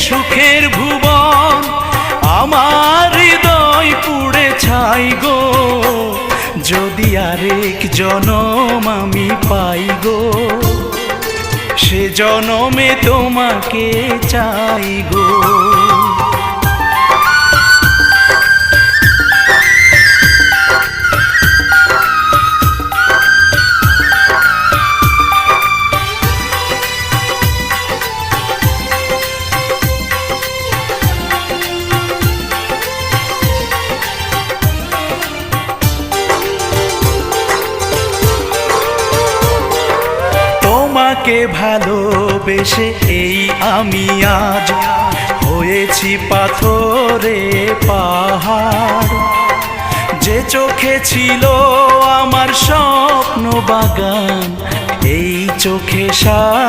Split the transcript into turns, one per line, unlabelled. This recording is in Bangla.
সুখের ভুবন আমার হৃদয় পুড়ে ছাই গো, যদি আরেক জনম আমি পাই গো, সে জনমে তোমাকে চাই গো। তোমাকে ভালোবেসে এই আমি আজ হয়েছি পাথরে পাহাড়, যে চোখে ছিল আমার স্বপ্ন বাগান, এই চোখে সাজ